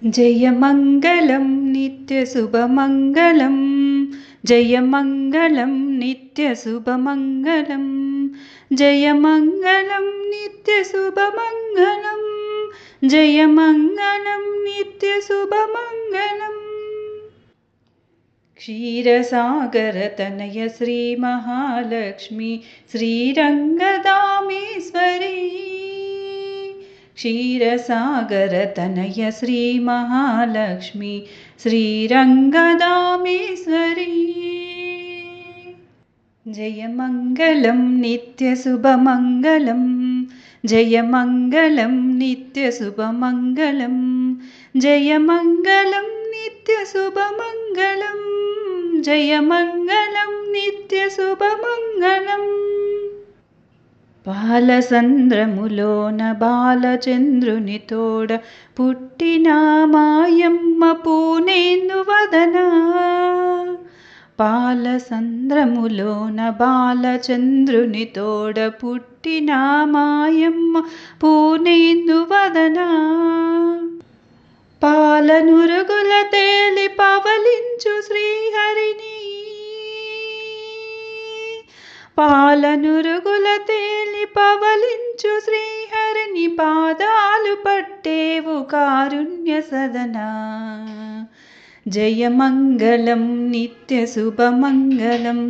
जयमङ्गलं नित्यशुभमङ्गलं जयमङ्गलं नित्यशुभमङ्गलं जयमङ्गलं नित्यशुभमङ्गलं जयमङ्गलं नित्यशुभमङ्गलम् क्षीरसागरतनय श्रीमहालक्ष्मी श्रीरङ्गदामेश्वरी क्षीरसागरतनय श्रीमहालक्ष्मी श्रीरङ्गदामेश्वरी जयमङ्गलं नित्यशुभमङ्गलं जयमङ्गलं नित्यशुभमङ्गलं जयमङ्गलं नित्यशुभमङ्गलं जयमङ्गलं नित्यशुभमङ्गलम् పాలసంద్రములోన బాలచంద్రుని తోడ పుట్టిన మాయమ్మ పూనేందువదన పాలసంద్రములోన బాలచంద్రుని తోడ పుట్టిన మాయమ్మ పూనేందువదన పాలనురుగుల తేలి పవలించు శ్రీహరిని పాలనురుగుల తేలి పవలించు శ్రీహరిని పాదాలు పట్టేవు కారుణ్య సదనా జయమంగళం నిత్యశుభమంగళం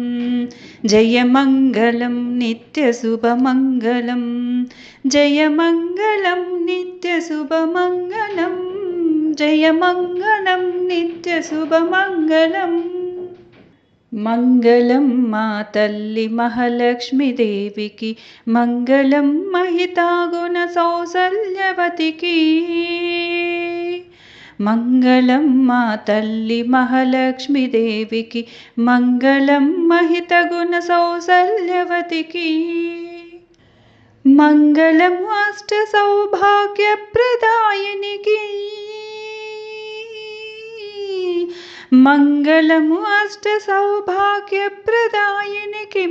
జయమంగళం నిత్యశుభమంగళం జయమంగళం నిత్యశుభమంగళం జయమంగళం నిత్యశుభమంగళం మంగళం మా తల్లి మహాలక్ష్మీదేవికి మంగళం మహితాగుణ సౌసల్యవతికి మంగళం మా తల్లి మహాలక్ష్మీదేవికి మంగళం మహితగుణ సౌసల్యవతికి మంగళం అష్ట సౌభాగ్యప్రదాయినికి మంగళము అష్ట సౌభాగ్యప్రదాయినికి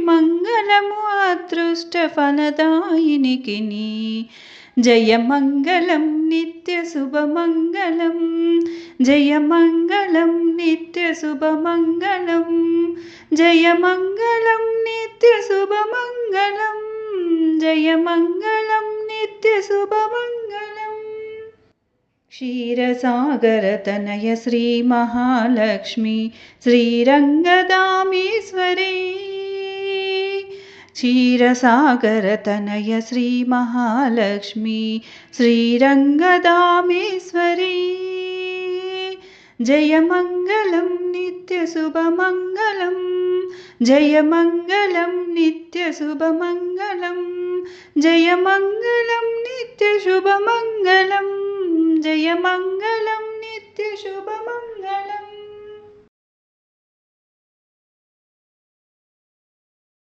మంగళము అదృష్ట ఫలదాయినికి జయమంగళం నిత్యశుభమంగళం జయమంగళం నిత్యశుభమంగళం జయమంగళం నిత్యశుభమంగళం జయమంగళం నిత్యశుభమంగళం क्षीरसागरतनय श्रीमहालक्ष्मी श्रीरङ्गदामेश्वरी क्षीरसागरतनय श्रीमहालक्ष्मी श्रीरङ्गदामेश्वरी जयमङ्गलं नित्यशुभमङ्गलं जयमङ्गलं नित्यशुभमङ्गलं जयमङ्गलं नित्यशुभमङ्गलं जयमङ्गलं नित्यशुभमङ्गलम्।